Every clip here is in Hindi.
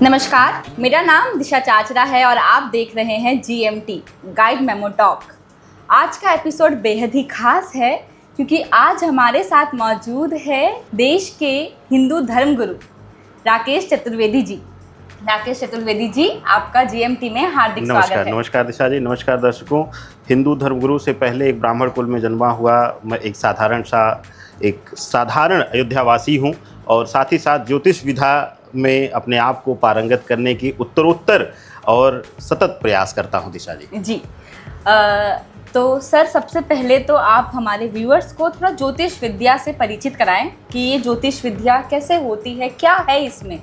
नमस्कार, मेरा नाम दिशा चाचरा है और आप देख रहे हैं GMT गाइड मेमो टॉक। आज का एपिसोड बेहद ही खास है क्योंकि आज हमारे साथ मौजूद है देश के हिंदू धर्मगुरु राकेश चतुर्वेदी जी। राकेश चतुर्वेदी जी, आपका GMT में हार्दिक स्वागत है। नमस्कार दिशा जी, नमस्कार दर्शकों। हिंदू धर्मगुरु से पहले एक ब्राह्मण कुल में जन्मा हुआ मैं एक साधारण अयोध्यावासी हूँ और साथ ही साथ ज्योतिष विधा में अपने आप को पारंगत करने की उत्तरोत्तर और सतत प्रयास करता हूँ दिशा जी। तो सर, सबसे पहले तो आप हमारे व्यूअर्स को थोड़ा ज्योतिष विद्या से परिचित कराएं कि ये ज्योतिष विद्या कैसे होती है, क्या है इसमें।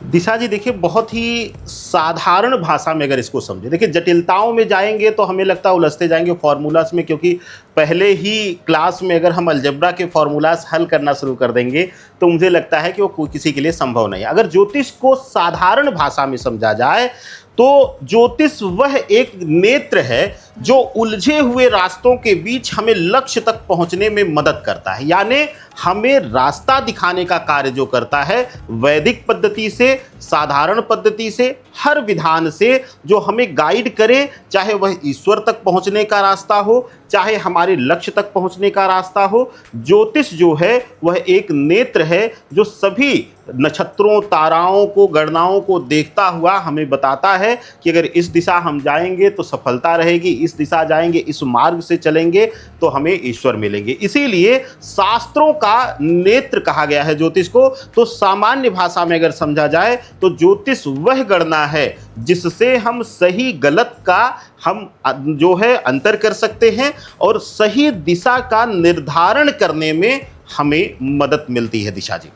दिशा जी देखिए, बहुत ही साधारण भाषा में अगर इसको समझे, देखिए जटिलताओं में जाएंगे तो हमें लगता है उलझते जाएंगे फॉर्मूलास में, क्योंकि पहले ही क्लास में अगर हम अलजेब्रा के फॉर्मूलास हल करना शुरू कर देंगे तो मुझे लगता है कि वो किसी के लिए संभव नहीं। अगर ज्योतिष को साधारण भाषा में समझा जाए तो ज्योतिष वह एक नेत्र है जो उलझे हुए रास्तों के बीच हमें लक्ष्य तक पहुंचने में मदद करता है, यानी हमें रास्ता दिखाने का कार्य जो करता है वैदिक पद्धति से, साधारण पद्धति से, हर विधान से जो हमें गाइड करे, चाहे वह ईश्वर तक पहुंचने का रास्ता हो, चाहे हमारे लक्ष्य तक पहुंचने का रास्ता हो। ज्योतिष जो है वह एक नेत्र है जो सभी नक्षत्रों, ताराओं को, गणनाओं को देखता हुआ हमें बताता है कि अगर इस दिशा हम जाएंगे तो सफलता रहेगी, इस दिशा जाएंगे, इस मार्ग से चलेंगे तो हमें ईश्वर मिलेंगे। इसीलिए शास्त्रों का नेत्र कहा गया है ज्योतिष को। तो सामान्य भाषा में अगर समझा जाए तो ज्योतिष वह गणना है जिससे हम सही गलत का हम जो है अंतर कर सकते हैं और सही दिशा का निर्धारण करने में हमें मदद मिलती है दिशा जी।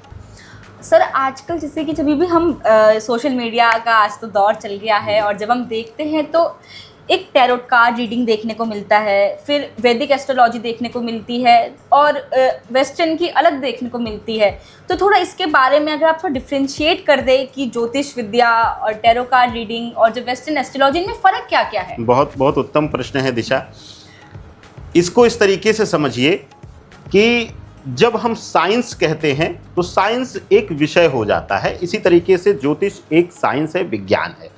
सर, आजकल जैसे कि जब भी हम सोशल मीडिया का आज तो दौर चल गया है और जब हम देखते हैं तो एक टैरोट कार्ड रीडिंग देखने को मिलता है, फिर वैदिक एस्ट्रोलॉजी देखने को मिलती है और वेस्टर्न की अलग देखने को मिलती है। तो थोड़ा इसके बारे में अगर आप थोड़ा डिफ्रेंशिएट कर दें कि ज्योतिष विद्या और टैरो कार्ड रीडिंग और जो वेस्टर्न एस्ट्रोलॉजी में फ़र्क क्या क्या है। बहुत बहुत उत्तम प्रश्न है दिशा। इसको इस तरीके से समझिए कि जब हम साइंस कहते हैं तो साइंस एक विषय हो जाता है, इसी तरीके से ज्योतिष एक साइंस है, विज्ञान है।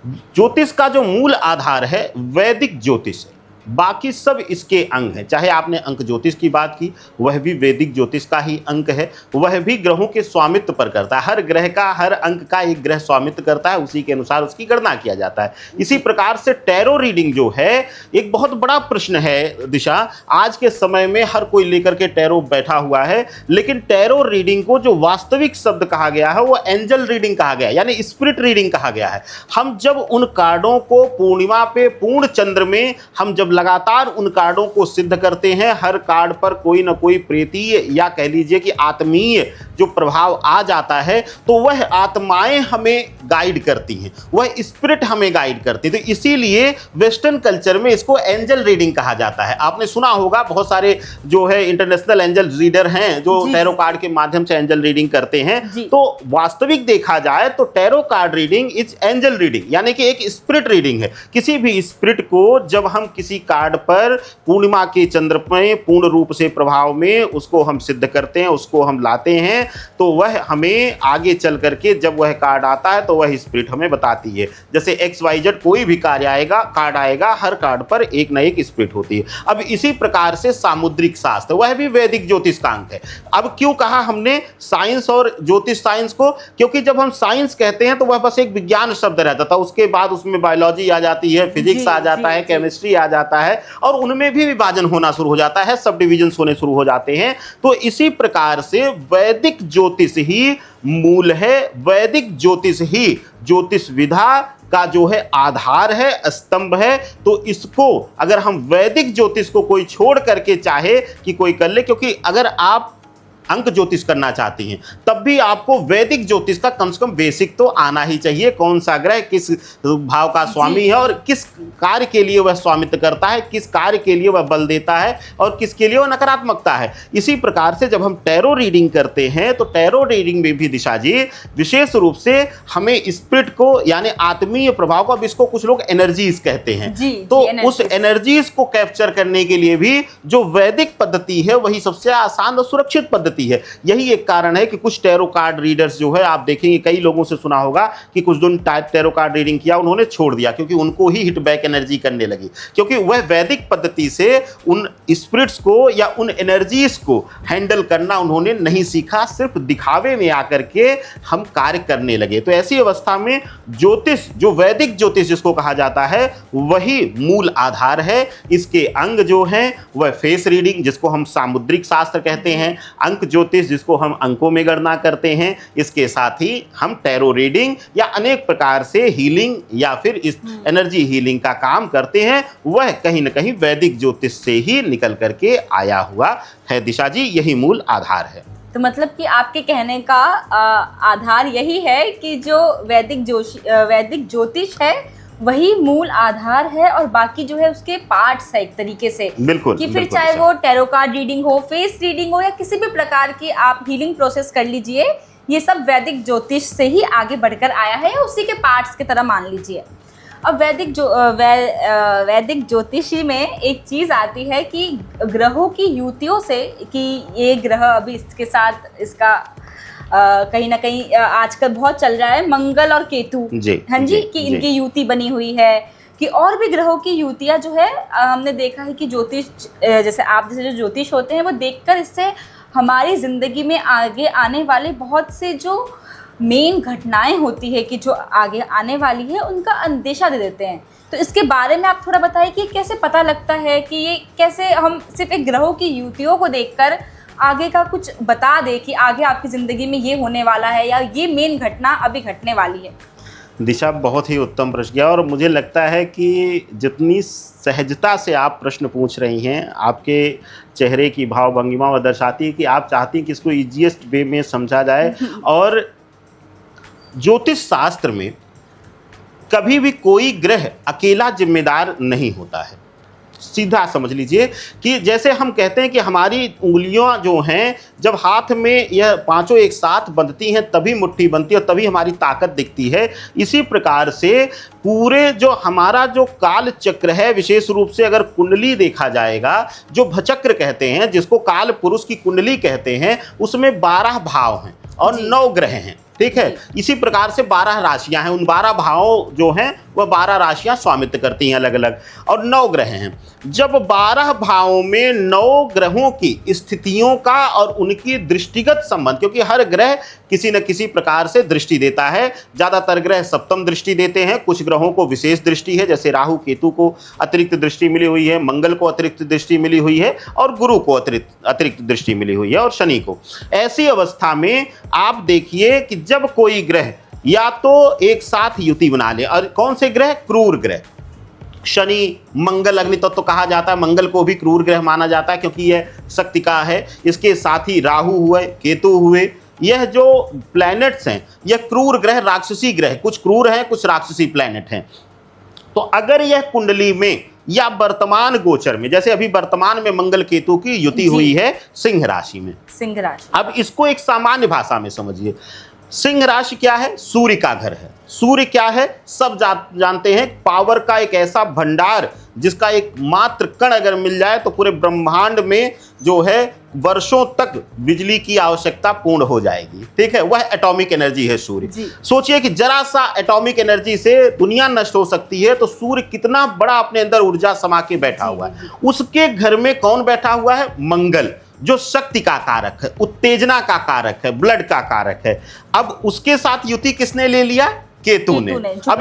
ज्योतिष का जो मूल आधार है वैदिक ज्योतिष है, बाकी सब इसके अंग हैं। चाहे आपने अंक ज्योतिष की बात की, वह भी वैदिक ज्योतिष का ही अंक है। वह भी ग्रहों के स्वामित्व पर करता है, हर ग्रह का, हर अंक का एक ग्रह स्वामित्व करता है, उसी के अनुसार उसकी गणना किया जाता है। इसी प्रकार से टैरो रीडिंग जो है एक बहुत बड़ा प्रश्न है दिशा। आज के समय में हर कोई लेकर के टैरो बैठा हुआ है, लेकिन टैरो रीडिंग को जो वास्तविक शब्द कहा गया है वो एंजल रीडिंग कहा गया है, यानी स्पिरिट रीडिंग कहा गया है। हम जब उन कार्डों को पूर्णिमा पे, पूर्ण चंद्र में हम जब लगातार उन कार्डों को सिद्ध करते हैं, हर कार्ड पर कोई ना कोई प्रेतीय या कह लीजिए कि आत्मीय जो प्रभाव आ जाता है, तो वह आत्माएं हमें गाइड करती हैं, वह स्पिरिट हमें गाइड करती है। तो इसीलिए वेस्टर्न कल्चर में इसको एंजल रीडिंग कहा जाता है। आपने सुना होगा बहुत सारे जो है इंटरनेशनल एंजल रीडर हैं जो टैरो कार्ड के माध्यम से एंजल रीडिंग करते हैं। तो वास्तविक देखा जाए तो tarot card reading is angel reading, यानी कि एक स्पिरिट रीडिंग है। किसी भी स्पिरिट को जब हम किसी कार्ड पर पूर्णिमा के चंद्र में पूर्ण रूप से प्रभाव में उसको हम सिद्ध करते हैं, उसको हम लाते हैं, तो वह हमें आगे चल करके जब वह कार्ड आता है तो वह स्पिरिट हमें बताती है। जैसे XYZ कोई भी कार्ड आएगा, हर कार्ड पर एक न एक स्पिरिट होती है। अब इसी प्रकार से सामुद्रिक शास्त्र वह भी वैदिक ज्योतिष का अंग है। अब क्यों कहा हमने साइंस और ज्योतिष साइंस को? क्योंकि जब हम साइंस कहते हैं तो वह बस एक विज्ञान शब्द रहता था, उसके बाद उसमें बायोलॉजी आ जाती है, फिजिक्स आ जाता है, केमिस्ट्री आ जाता है और उनमें भी विभाजन होना शुरू हो जाता है, सब डिविजन्स होने शुरू हो जाते हैं। तो इसी प्रकार से वैदिक ज्योतिष ही मूल है, वैदिक ज्योतिष ही ज्योतिष विधा का जो है आधार है, स्तंभ है। तो इसको अगर हम वैदिक ज्योतिष को कोई छोड़ करके चाहे कि कोई कर ले, क्योंकि अगर आप अंक ज्योतिष करना चाहती हैं तब भी आपको वैदिक ज्योतिष का कम से कम बेसिक तो आना ही चाहिए। कौन सा ग्रह किस भाव का स्वामी है और किस कार्य के लिए वह स्वामित्व करता है, किस कार्य के लिए वह बल देता है और किसके लिए वह नकारात्मकता है। इसी प्रकार से जब हम टैरो रीडिंग करते हैं तो टैरो रीडिंग में भी दिशा जी विशेष रूप से हमें स्पिरिट को यानी आत्मीय प्रभाव को, अब इसको कुछ लोग एनर्जीज कहते हैं, तो उस एनर्जीज को कैप्चर करने के लिए भी जो वैदिक पद्धति है वही सबसे आसान और सुरक्षित पद्धति पद्धति है। यही एक कारण है कि कुछ टैरो कार्ड रीडर्स जो है, आप देखेंगे कई लोगों से सुना होगा कि कुछ दिन टैरो कार्ड रीडिंग किया, उन्होंने छोड़ दिया क्योंकि उनको ही हिट बैक एनर्जी करने लगी, क्योंकि वह वैदिक पद्धति से उन स्पिरिट्स को या उन एनर्जीज को हैंडल करना उन्होंने नहीं सीखा, सिर्फ दिखावे में आकर के हम कार्य करने लगे। तो ऐसी अवस्था में ज्योतिष, जो वैदिक ज्योतिष जिसको कहा जाता है, वही मूल आधार है। इसके अंग जो हैं वह फेस रीडिंग जिसको हम सामुद्रिक शास्त्र कहते हैं, अंक ज्योतिष जिसको हम अंकों में गणना करते हैं, इसके साथ ही हम टैरो रीडिंग या अनेक प्रकार से हीलिंग या फिर इस एनर्जी हीलिंग का काम करते हैं, वह कहीं ना कहीं वैदिक ज्योतिष से ही निकल करके आया हुआ है। दिशा जी, यही मूल आधार है। तो मतलब कि आपके कहने का आधार यही है कि जो वैदिक ज्योतिष है वही मूल आधार है, और बाकी जो है उसके पार्ट्स है एक तरीके से। बिल्कुल, कि फिर बिल्कुल, चाहे वो टैरो कार्ड रीडिंग हो, फेस रीडिंग हो, या किसी भी प्रकार की आप हीलिंग प्रोसेस कर लीजिए, ये सब वैदिक ज्योतिष से ही आगे बढ़कर आया है, या उसी के पार्ट्स की तरह मान लीजिए। अब वैदिक ज्योतिषी में एक चीज़ आती है कि ग्रहों की युतियों से, कि ये ग्रह अभी इसके साथ इसका कहीं ना कहीं आजकल बहुत चल रहा है, मंगल और केतु जी, हाँ जी, कि जी। इनकी युति बनी हुई है, कि और भी ग्रहों की युतियाँ जो है हमने देखा है कि ज्योतिष, जैसे आप जैसे जो ज्योतिष होते हैं वो देखकर इससे हमारी ज़िंदगी में आगे आने वाले बहुत से जो मेन घटनाएं होती है कि जो आगे आने वाली है उनका अंदेशा दे देते हैं। तो इसके बारे में आप थोड़ा बताइए कि कैसे पता लगता है कि ये कैसे हम सिर्फ एक ग्रहों की युतियों को देखकर आगे का कुछ बता दे कि आगे आपकी ज़िंदगी में ये होने वाला है या ये मेन घटना अभी घटने वाली है। दिशा, बहुत ही उत्तम प्रश्न किया, और मुझे लगता है कि जितनी सहजता से आप प्रश्न पूछ रही हैं, आपके चेहरे की भाव भंगिमा वह दर्शाती है कि आप चाहती हैं कि इसको ईजीएस्ट वे में समझा जाए। और ज्योतिष शास्त्र में कभी भी कोई ग्रह अकेला जिम्मेदार नहीं होता है। सीधा समझ लीजिए कि जैसे हम कहते हैं कि हमारी उंगलियां जो हैं, जब हाथ में यह पांचों एक साथ बंधती हैं तभी मुट्ठी बनती है और तभी हमारी ताकत दिखती है, इसी प्रकार से पूरे जो हमारा जो काल चक्र है, विशेष रूप से अगर कुंडली देखा जाएगा, जो भचक्र कहते हैं, जिसको काल पुरुष की कुंडली कहते हैं, उसमें 12 भाव हैं और 9 ग्रह हैं। ठीक है, इसी प्रकार से 12 राशियां हैं, उन 12 भाव जो हैं वह 12 राशियां स्वामित्व करती हैं अलग अलग, और 9 ग्रह हैं। जब 12 भावों में 9 ग्रहों की स्थितियों का और उनकी दृष्टिगत संबंध, क्योंकि हर ग्रह किसी न किसी प्रकार से दृष्टि देता है, ज़्यादातर ग्रह सप्तम दृष्टि देते हैं, कुछ ग्रहों को विशेष दृष्टि है, जैसे राहु केतु को अतिरिक्त दृष्टि मिली हुई है, मंगल को अतिरिक्त दृष्टि मिली हुई है, और गुरु को अतिरिक्त दृष्टि मिली हुई है, और शनि को। ऐसी अवस्था में आप देखिए कि जब कोई ग्रह या तो एक साथ युति बना ले, और कौन से ग्रह? क्रूर ग्रह। शनि, मंगल अग्नि तत्व तो कहा जाता है, मंगल को भी क्रूर ग्रह माना जाता है क्योंकि यह शक्ति का है। इसके साथ ही राहु हुए, केतु हुए, यह जो प्लैनेट्स हैं यह क्रूर ग्रह, राक्षसी ग्रह, कुछ क्रूर हैं कुछ राक्षसी प्लैनेट हैं। तो अगर यह कुंडली में या वर्तमान गोचर में, जैसे अभी वर्तमान में मंगल केतु की युति हुई है सिंह राशि में, सिंह राशि, अब इसको एक सामान्य भाषा में समझिए। सिंह राशि क्या है? सूर्य का घर है। सूर्य क्या है? सब जानते हैं, पावर का एक ऐसा भंडार जिसका एक मात्र कण अगर मिल जाए तो पूरे ब्रह्मांड में जो है वर्षों तक बिजली की आवश्यकता पूर्ण हो जाएगी। ठीक है, वह एटॉमिक एनर्जी है सूर्य। सोचिए कि जरा सा एटॉमिक एनर्जी से दुनिया नष्ट हो सकती है, तो सूर्य कितना बड़ा अपने अंदर ऊर्जा समा के बैठा हुआ है। उसके घर में कौन बैठा हुआ है? मंगल, जो शक्ति का कारक है, उत्तेजना का कारक है, ब्लड का कारक है। अब उसके साथ युति किसने ले लिया? केतु ने। अब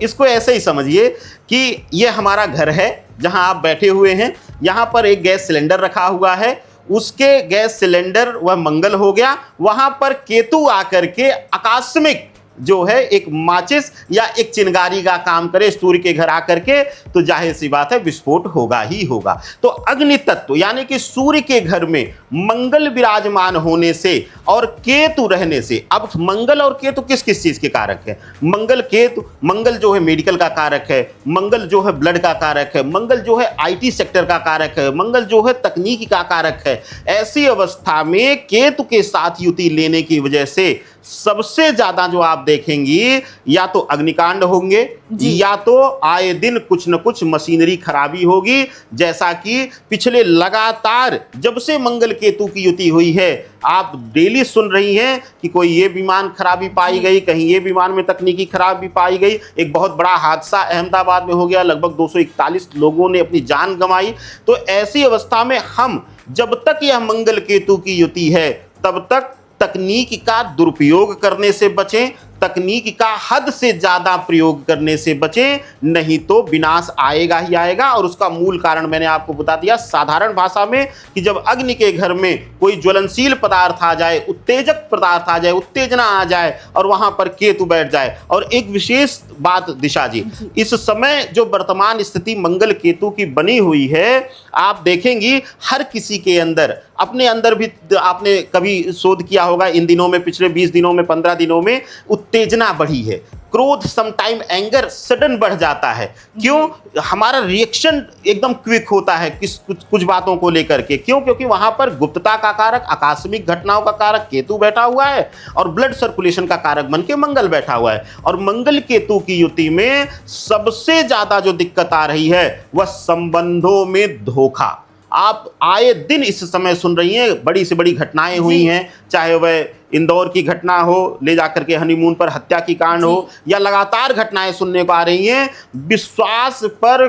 इसको ऐसे ही समझिए कि ये हमारा घर है जहां आप बैठे हुए हैं, यहां पर एक गैस सिलेंडर रखा हुआ है, उसके गैस सिलेंडर वह मंगल हो गया, वहां पर केतु आकर के आकस्मिक जो है एक माचिस या एक चिंगारी का काम करे सूर्य के घर आकर के, तो जाहिर सी बात है विस्फोट होगा ही होगा। तो अग्नि तत्व यानी कि सूर्य के घर में मंगल विराजमान होने से और केतु रहने से, अब मंगल और केतु किस किस चीज के कारक है? मंगल केतु, मंगल जो है मेडिकल का कारक है, मंगल जो है ब्लड का कारक है, मंगल जो है IT सेक्टर का कारक है, मंगल जो है तकनीकी का कारक है। ऐसी अवस्था में केतु के साथ युति लेने की वजह से सबसे ज्यादा जो आप देखेंगी या तो अग्निकांड होंगे जी। या तो आए दिन कुछ न कुछ मशीनरी खराबी होगी, जैसा कि पिछले लगातार जब से मंगल केतु की युति हुई है आप डेली सुन रही हैं कि कोई ये विमान खराबी पाई गई, कहीं ये विमान में तकनीकी खराबी पाई गई। एक बहुत बड़ा हादसा अहमदाबाद में हो गया, लगभग 241 लोगों ने अपनी जान गंवाई। तो ऐसी अवस्था में हम जब तक यह मंगल केतु की युति है तब तक तकनीक का दुरुपयोग करने से बचें, तकनीक का हद से ज्यादा प्रयोग करने से बचें, नहीं तो विनाश आएगा ही आएगा। और उसका मूल कारण मैंने आपको बता दिया साधारण भाषा में कि जब अग्नि के घर में कोई ज्वलनशील पदार्थ आ जाए, उत्तेजक पदार्थ आ जाए, उत्तेजना आ जाए और वहां पर केतु बैठ जाए। और एक विशेष बात दिशा जी, इस समय जो वर्तमान स्थिति मंगल केतु की बनी हुई है, आप देखेंगी हर किसी के अंदर, अपने अंदर भी आपने कभी शोध किया होगा इन दिनों में, पिछले 20 दिनों में, 15 दिनों में उत्तेजना बढ़ी है, क्रोध, समटाइम एंगर सडन बढ़ जाता है। क्यों? हमारा रिएक्शन एकदम क्विक होता है कुछ बातों को लेकर के। क्यों? क्योंकि वहां पर गुप्तता का कारक, आकस्मिक घटनाओं का कारक केतु बैठा हुआ है और ब्लड सर्कुलेशन का कारक बन के मंगल बैठा हुआ है। और मंगल केतु की युति में सबसे ज्यादा जो दिक्कत आ रही है वह संबंधों में धोखा। आप आए दिन इस समय सुन रही हैं, बड़ी से बड़ी घटनाएं हुई हैं, चाहे वह इंदौर की घटना हो, ले जाकर के हनीमून पर हत्या की कांड हो, या लगातार घटनाएं सुनने को आ रही हैं। विश्वास पर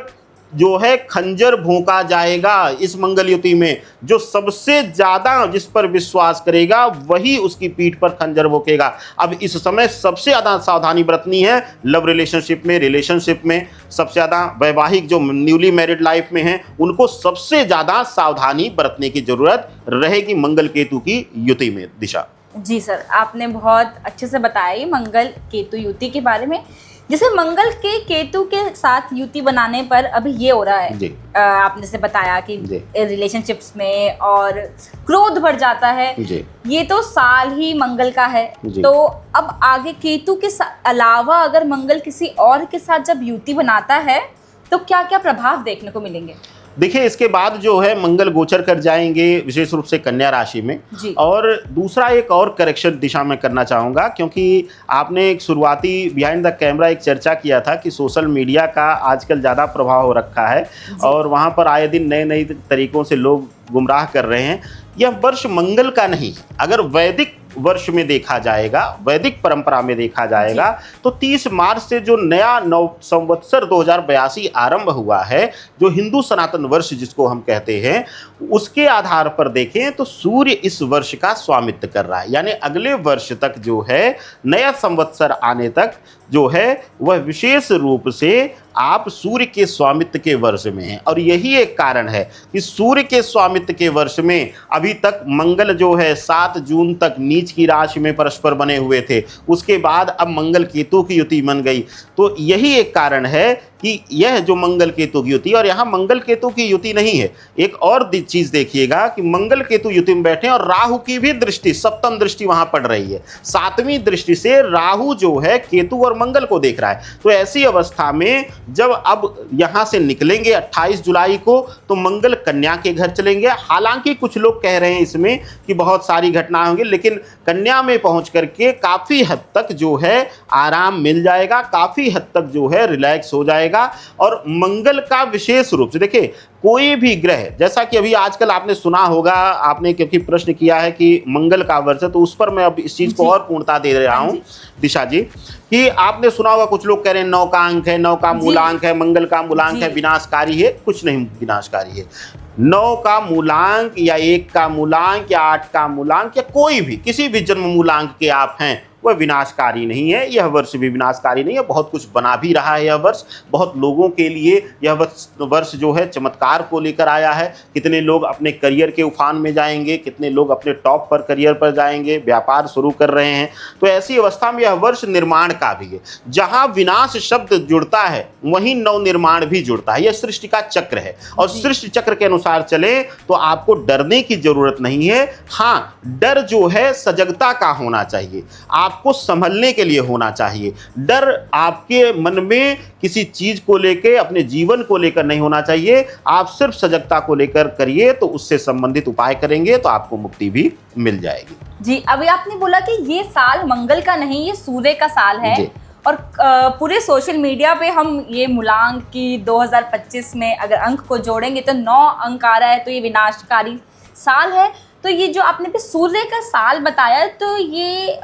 जो है खंजर भोंका जाएगा इस मंगल युति में। जो सबसे ज्यादा जिस पर विश्वास करेगा वही उसकी पीठ पर खंजर भोंकेगा। अब इस समय सबसे ज्यादा सावधानी बरतनी है लव रिलेशनशिप में सबसे ज्यादा वैवाहिक जो न्यूली मैरिड लाइफ में हैं उनको सबसे ज्यादा सावधानी बरतने की जरूरत रहेगी मंगल केतु की युति में। दिशा जी सर, आपने बहुत अच्छे से बताया मंगल केतु युति के बारे में। जैसे मंगल के केतु के साथ युति बनाने पर अभी ये हो रहा है, आपने जैसे बताया कि रिलेशनशिप्स में और क्रोध बढ़ जाता है, ये तो साल ही मंगल का है। तो अब आगे केतु के अलावा अगर मंगल किसी और के साथ जब युति बनाता है तो क्या क्या प्रभाव देखने को मिलेंगे? देखिए, इसके बाद जो है मंगल गोचर कर जाएंगे विशेष रूप से कन्या राशि में। और दूसरा एक और करेक्शन दिशा में करना चाहूँगा, क्योंकि आपने एक शुरुआती बिहाइंड द कैमरा एक चर्चा किया था कि सोशल मीडिया का आजकल ज़्यादा प्रभाव हो रखा है और वहाँ पर आए दिन नए नए तरीक़ों से लोग गुमराह कर रहे हैं। यह वर्ष मंगल का नहीं, अगर वैदिक वर्ष में देखा जाएगा, वैदिक परंपरा में देखा जाएगा तो 30 मार्च से जो नया नव संवत्सर 2082 आरंभ हुआ है, जो हिंदू सनातन वर्ष जिसको हम कहते हैं, उसके आधार पर देखें तो सूर्य इस वर्ष का स्वामित्व कर रहा है। यानी अगले वर्ष तक जो है, नया संवत्सर आने तक जो है वह विशेष रूप से आप सूर्य के स्वामित्व के वर्ष में हैं। और यही एक कारण है कि सूर्य के स्वामित्व के वर्ष में अभी तक मंगल जो है 7 जून तक नीच की राशि में परस्पर बने हुए थे, उसके बाद अब मंगल केतु की युति बन गई। तो यही एक कारण है कि यह जो मंगल केतु की युति, और यहाँ मंगल केतु की युति नहीं है, एक और चीज देखिएगा कि मंगल केतु युति में बैठे और राहु की भी दृष्टि, सप्तम दृष्टि वहां पड़ रही है। 7वीं दृष्टि से राहु जो है केतु और मंगल को देख रहा है। तो ऐसी अवस्था में जब अब यहां से निकलेंगे 28 जुलाई को तो मंगल कन्या के घर चलेंगे। हालांकि कुछ लोग कह रहे हैं इसमें कि बहुत सारी घटनाएं होंगी, लेकिन कन्या में पहुंच करके काफी हद तक जो है आराम मिल जाएगा, काफी हद तक जो है रिलैक्स हो जाएगा। और मंगल का विशेष रूप से देखिए, कोई भी ग्रह, जैसा कि अभी आजकल आपने सुना होगा, आपने क्योंकि प्रश्न किया है कि मंगल का वर्ष है तो उस पर मैं अब इस चीज को और पूर्णता दे रहा हूं दिशा जी, कि आपने सुना होगा कुछ लोग कह रहे हैं 9 का अंक है, 9 का मूलांक है, मंगल का मूलांक है, विनाशकारी है। कुछ नहीं विनाशकारी है। 9 का मूलांक या 1 का मूलांक या 8 का मूलांक या कोई भी किसी भी जन्म मूलांक के आप हैं, वह विनाशकारी नहीं है। यह वर्ष भी विनाशकारी नहीं है, बहुत कुछ बना भी रहा है। यह वर्ष बहुत लोगों के लिए, यह वर्ष जो है चमत्कार को लेकर आया है। कितने लोग अपने करियर के उफान में जाएंगे, कितने लोग अपने टॉप पर करियर पर जाएंगे, व्यापार शुरू कर रहे हैं। तो ऐसी अवस्था में यह वर्ष निर्माण का भी है। जहां विनाश शब्द जुड़ता है वहीं नव निर्माण भी जुड़ता है। यह सृष्टि का चक्र है और सृष्टि चक्र के अनुसार चले तो आपको डरने की जरूरत नहीं है। हाँ, डर जो है सजगता का होना चाहिए। आप आपको संभलने के लिए होना चाहिए। डर आपके मन में किसी चीज को लेकर, अपने जीवन को लेकर नहीं होना चाहिए। आप सिर्फ सजगता को लेकर करिए, तो उससे संबंधित उपाय करेंगे तो आपको मुक्ति भी मिल जाएगी। जी, अभी आपने बोला कि ये साल मंगल का नहीं, ये सूर्य का साल है, और पूरे सोशल मीडिया पे हम ये मूलांक की 2025 में अगर अंक को जोड़ेंगे तो 9 अंक आ रहा है, तो ये विनाशकारी साल है। तो ये जो आपने भी सूर्य का साल बताया, तो ये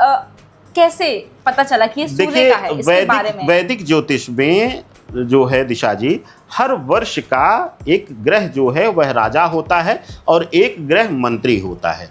कैसे पता चला कि ये सूर्य का है? इसके बारे में वैदिक ज्योतिष में जो है दिशा जी, हर वर्ष का एक ग्रह जो है वह राजा होता है और एक ग्रह मंत्री होता है।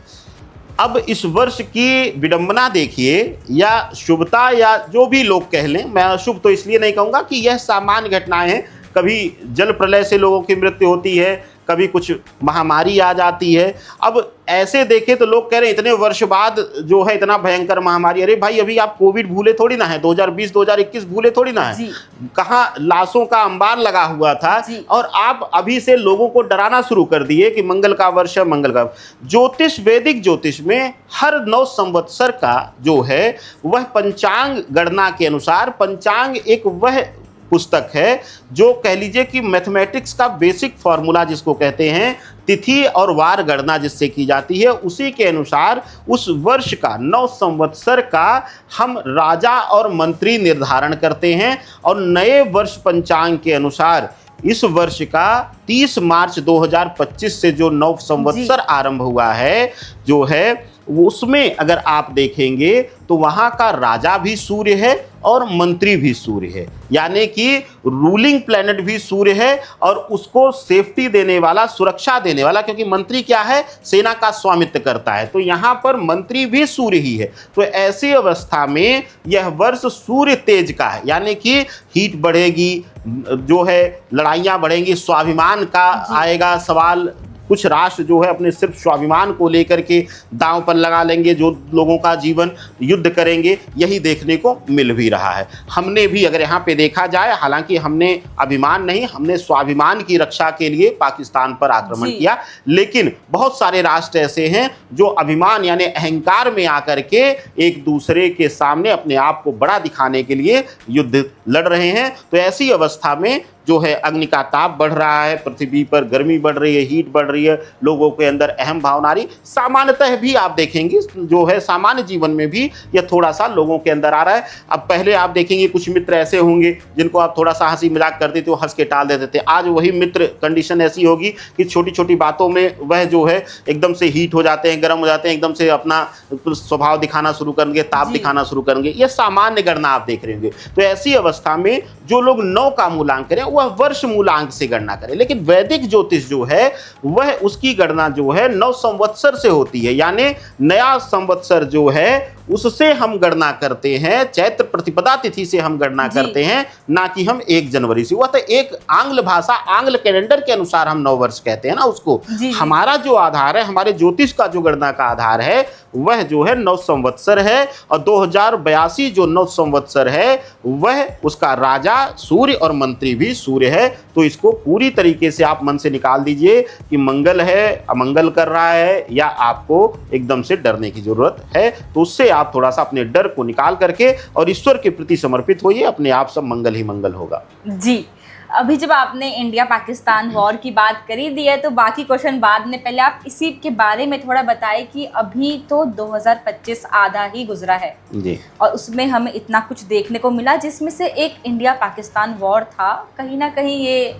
अब इस वर्ष की विडंबना देखिए, या शुभता, या जो भी लोग कह लें, मैं शुभ तो इसलिए नहीं कहूँगा कि यह सामान्य घटनाएं हैं। कभी जल प्रलय से लोगों की मृत्यु होती है, कभी कुछ महामारी आ जाती है। अब ऐसे देखें तो लोग कह रहे हैं इतने वर्ष बाद जो है इतना भयंकर महामारी। अरे भाई, अभी आप कोविड भूले थोड़ी ना है, 2020 2021 भूले थोड़ी ना है, कहाँ लाशों का अंबार लगा हुआ था, और आप अभी से लोगों को डराना शुरू कर दिए कि मंगल का वर्ष है, मंगल का। ज्योतिष, वैदिक ज्योतिष में हर 9 संवत्सर का जो है वह पंचांग गणना के अनुसार, पंचांग एक वह पुस्तक है जो कह लीजिए कि मैथमेटिक्स का बेसिक फॉर्मूला जिसको कहते हैं, तिथि और वार गणना जिससे की जाती है, उसी के अनुसार उस वर्ष का 9 संवत्सर का हम राजा और मंत्री निर्धारण करते हैं। और नए वर्ष पंचांग के अनुसार इस वर्ष का 30 मार्च 2025 से जो 9 संवत्सर आरंभ हुआ है जो है, उसमें अगर आप देखेंगे तो वहां का राजा भी सूर्य है और मंत्री भी सूर्य है, यानी कि रूलिंग प्लैनेट भी सूर्य है, और उसको सेफ्टी देने वाला, सुरक्षा देने वाला, क्योंकि मंत्री क्या है, सेना का स्वामित्व करता है, तो यहाँ पर मंत्री भी सूर्य ही है। तो ऐसी अवस्था में यह वर्ष सूर्य तेज का है, यानी कि हीट बढ़ेगी, जो है लड़ाइयाँ बढ़ेंगी, स्वाभिमान का आएगा सवाल। कुछ राष्ट्र जो है अपने सिर्फ स्वाभिमान को लेकर के दांव पर लगा लेंगे, जो लोगों का जीवन युद्ध करेंगे, यही देखने को मिल भी रहा है। हमने भी अगर यहाँ पे देखा जाए, हालांकि हमने अभिमान नहीं, हमने स्वाभिमान की रक्षा के लिए पाकिस्तान पर आक्रमण किया, लेकिन बहुत सारे राष्ट्र ऐसे हैं जो अभिमान यानी अहंकार में आकर के एक दूसरे के सामने अपने आप को बड़ा दिखाने के लिए युद्ध लड़ रहे हैं। तो ऐसी अवस्था में जो है अग्नि का ताप बढ़ रहा है, पृथ्वी पर गर्मी बढ़ रही है, हीट बढ़ रही है, लोगों के अंदर अहम भावना आ रही। सामान्यतः भी आप देखेंगे जो है सामान्य जीवन में भी यह थोड़ा सा लोगों के अंदर आ रहा है। अब पहले आप देखेंगे कुछ मित्र ऐसे होंगे जिनको आप थोड़ा सा हंसी मजाक करते थे, वो हंस के टाल देते थे। आज वही मित्र कंडीशन ऐसी होगी कि छोटी छोटी बातों में वह जो है एकदम से हीट हो जाते हैं, गर्म हो जाते हैं, एकदम से अपना स्वभाव दिखाना शुरू करेंगे, ताप दिखाना शुरू करेंगे। यह सामान्य गणना आप देख रहे होंगे। तो ऐसी अवस्था में जो लोग 9 का मूलांक करें वह वर्ष मूलांक से गणना करें, लेकिन वैदिक ज्योतिष जो है वह उसकी गणना जो है 9 संवत्सर से होती है, यानी नया संवत्सर जो है उससे हम गणना करते हैं, चैत्र प्रतिपदा तिथि से हम गणना करते हैं, ना कि हम 1 जनवरी से। वह तो एक आंग्ल भाषा, आंग्ल कैलेंडर के अनुसार हम 9 वर्ष कहते हैं ना उसको। हमारा जो आधार है, हमारे ज्योतिष का जो गणना का आधार है वह जो है 9 संवत्सर है, और 2082 जो 9 संवत्सर है वह उसका राजा सूर्य और मंत्री भी सूर्य है। तो इसको पूरी तरीके से आप मन से निकाल दीजिए कि मंगल है, अमंगल कर रहा है, या आपको एकदम से डरने की जरूरत है। तो उससे आप थोड़ा सा अपने डर को निकाल करके और ईश्वर के प्रति समर्पित होइए, अपने आप सब मंगल ही मंगल होगा। जी, अभी जब आपने इंडिया पाकिस्तान वॉर की बात करी दी है तो बाकी क्वेश्चन बाद में, पहले आप इसी के बारे में थोड़ा बताएं कि अभी तो 2025 आधा ही गुजरा है जी, और उसमें हमें इतना कुछ देखने को मिला, जिसमें से एक इंडिया पाकिस्तान वॉर था। कहीं ना कहीं ये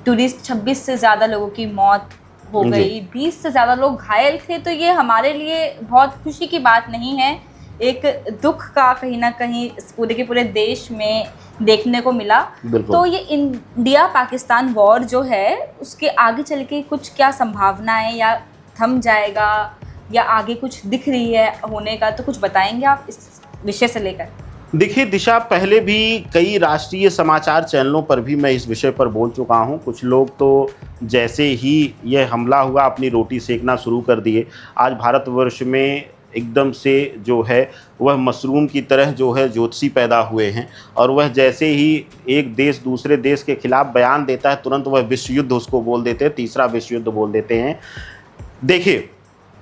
टूरिस्ट 26 से ज़्यादा लोगों की मौत हो गई, 20 से ज़्यादा लोग घायल थे। तो ये हमारे लिए बहुत खुशी की बात नहीं है, एक दुख का कहीं ना कहीं पूरे के पूरे देश में देखने को मिला। तो ये इंडिया पाकिस्तान वॉर जो है उसके आगे चल के कुछ क्या संभावनाएं, या थम जाएगा या आगे कुछ दिख रही है होने का, तो कुछ बताएंगे आप इस विषय से लेकर? देखिए दिशा, पहले भी कई राष्ट्रीय समाचार चैनलों पर भी मैं इस विषय पर बोल चुका हूं। कुछ लोग तो जैसे ही यह हमला हुआ अपनी रोटी सेकना शुरू कर दिए। आज भारतवर्ष में एकदम से जो है वह मशरूम की तरह जो है ज्योतिषी पैदा हुए हैं, और वह जैसे ही एक देश दूसरे देश के खिलाफ बयान देता है तुरंत वह विश्व युद्ध उसको बोल देते हैं, तीसरा विश्व युद्ध बोल देते हैं। देखिए,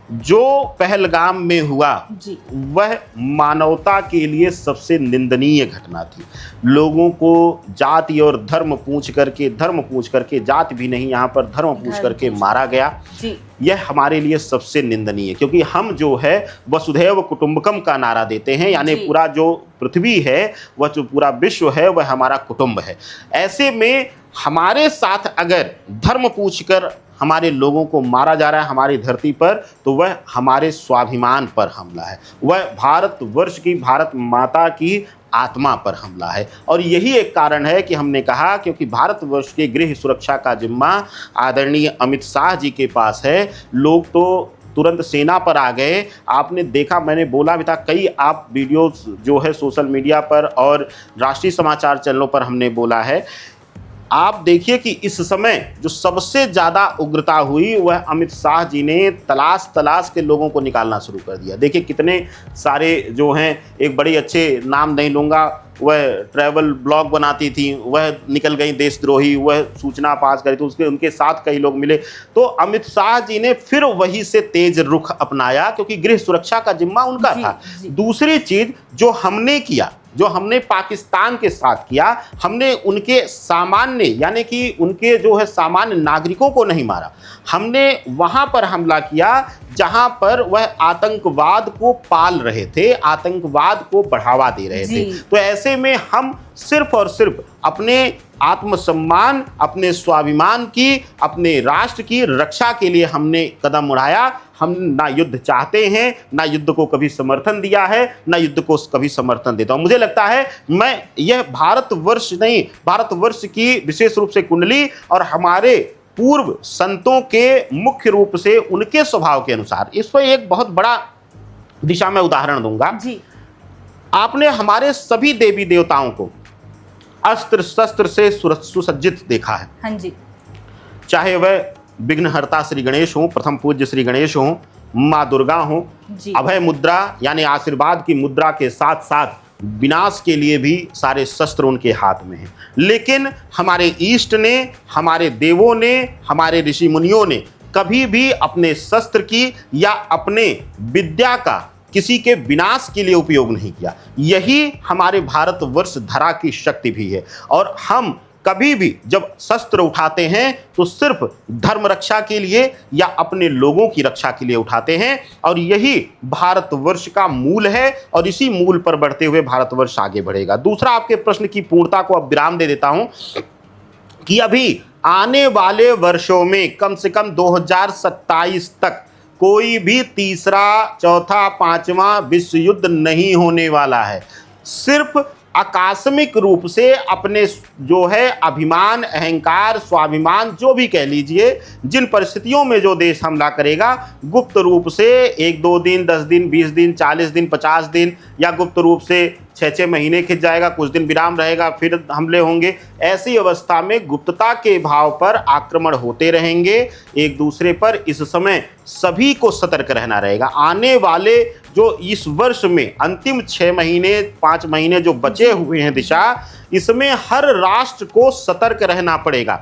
जो पहलगाम में हुआ जी। वह मानवता के लिए सबसे निंदनीय घटना थी। लोगों को जाति और धर्म पूछ करके जाति भी नहीं, यहाँ पर धर्म पूछ करके मारा गया। जी। यह हमारे लिए सबसे निंदनीय, क्योंकि हम जो है वसुधैव कुटुंबकम का नारा देते हैं, यानी पूरा जो पृथ्वी है, वह जो पूरा विश्व है, वह हमारा कुटुंब है। ऐसे में हमारे साथ अगर धर्म पूछकर हमारे लोगों को मारा जा रहा है हमारी धरती पर, तो वह हमारे स्वाभिमान पर हमला है, वह भारतवर्ष की, भारत माता की आत्मा पर हमला है। और यही एक कारण है कि हमने कहा, क्योंकि भारतवर्ष के गृह सुरक्षा का जिम्मा आदरणीय अमित शाह जी के पास है, लोग तो तुरंत सेना पर आ गए। आपने देखा, मैंने बोला भी था, कई आप वीडियोस जो है सोशल मीडिया पर और राष्ट्रीय समाचार चैनलों पर हमने बोला है। आप देखिए कि इस समय जो सबसे ज़्यादा उग्रता हुई वह अमित शाह जी ने तलाश के लोगों को निकालना शुरू कर दिया। देखिए कितने सारे जो हैं, एक बड़े अच्छे, नाम नहीं लूँगा, वह ट्रैवल ब्लॉग बनाती थी, वह निकल गई देशद्रोही, वह सूचना पास करी, तो उनके साथ कई लोग मिले। तो अमित शाह जी ने फिर वही से तेज रुख अपनाया, क्योंकि गृह सुरक्षा का जिम्मा उनका था। दूसरी चीज़ जो हमने किया, जो हमने पाकिस्तान के साथ किया, हमने उनके सामान्य, यानी कि उनके जो है सामान्य नागरिकों को नहीं मारा, हमने वहाँ पर हमला किया जहाँ पर वह आतंकवाद को पाल रहे थे, आतंकवाद को बढ़ावा दे रहे थे। तो ऐसे में हम सिर्फ और सिर्फ अपने आत्मसम्मान, अपने स्वाभिमान की, अपने राष्ट्र की रक्षा के लिए हमने कदम उठाया। हम ना युद्ध चाहते हैं, ना युद्ध को कभी समर्थन दिया है, ना युद्ध को कभी समर्थन देता हूं। मुझे लगता है मैं यह भारतवर्ष नहीं, भारतवर्ष की विशेष रूप से कुंडली और हमारे पूर्व संतों के मुख्य रूप से उनके स्वभाव के अनुसार, इस पर एक बहुत बड़ा दिशा में उदाहरण दूंगा जी। आपने हमारे सभी देवी देवताओं को अस्त्र शस्त्र से सुसज्जित देखा है। हाँ जी। चाहे वह विघ्नहर्ता श्री गणेश हो, प्रथम पूज्य श्री गणेश हो, माँ दुर्गा हो, अभय मुद्रा यानी आशीर्वाद की मुद्रा के साथ साथ विनाश के लिए भी सारे शस्त्र उनके हाथ में हैं। लेकिन हमारे ईष्ट ने, हमारे देवों ने, हमारे ऋषि मुनियों ने कभी भी अपने शस्त्र की या अपने विद्या का किसी के विनाश के लिए उपयोग नहीं किया। यही हमारे भारतवर्ष धरा की शक्ति भी है। और हम कभी भी जब शस्त्र उठाते हैं तो सिर्फ धर्म रक्षा के लिए या अपने लोगों की रक्षा के लिए उठाते हैं, और यही भारतवर्ष का मूल है, और इसी मूल पर बढ़ते हुए भारतवर्ष आगे बढ़ेगा। दूसरा, आपके प्रश्न की पूर्णता को अब विराम दे देता हूं कि अभी आने वाले वर्षों में कम से कम 2027 तक कोई भी तीसरा, चौथा, पांचवा विश्व युद्ध नहीं होने वाला है। सिर्फ आकस्मिक रूप से अपने जो है अभिमान, अहंकार, स्वाभिमान, जो भी कह लीजिए, जिन परिस्थितियों में जो देश हमला करेगा, गुप्त रूप से 1-2 दिन, 10 दिन, 20 दिन, 40 दिन, 50 दिन, या गुप्त रूप से 6-6 महीने खिंच जाएगा, कुछ दिन विराम रहेगा, फिर हमले होंगे। ऐसी अवस्था में गुप्तता के भाव पर आक्रमण होते रहेंगे एक दूसरे पर। इस समय सभी को सतर्क रहना रहेगा। आने वाले जो इस वर्ष में अंतिम 6 महीने, 5 महीने जो बचे हुए हैं दिशा, इसमें हर राष्ट्र को सतर्क रहना पड़ेगा,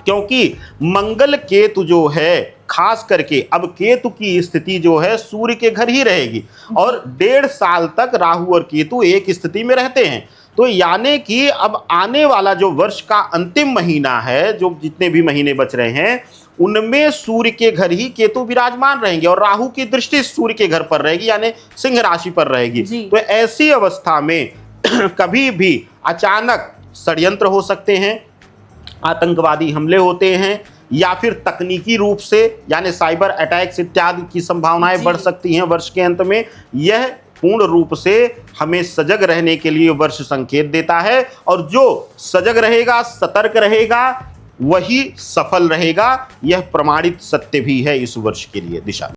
क्योंकि मंगल केतु जो है, खास करके अब केतु की स्थिति जो है सूर्य के घर ही रहेगी, और 1.5 साल तक राहु और केतु एक स्थिति में रहते हैं। तो यानी कि अब आने वाला जो वर्ष का अंतिम महीना है, जो जितने भी महीने बच रहे हैं, उनमें सूर्य के घर ही केतु विराजमान रहेंगे, और राहु की दृष्टि सूर्य के घर पर रहेगी, यानी सिंह राशि पर रहेगी। तो ऐसी अवस्था में कभी भी अचानक षड्यंत्र हो सकते हैं, आतंकवादी हमले होते हैं, या फिर तकनीकी रूप से यानी साइबर अटैक्स इत्यादि की संभावनाएं बढ़ सकती हैं वर्ष के अंत में। यह पूर्ण रूप से हमें सजग रहने के लिए वर्ष संकेत देता है, और जो सजग रहेगा, सतर्क रहेगा, वही सफल रहेगा। यह प्रमाणित सत्य भी है इस वर्ष के लिए दिशा।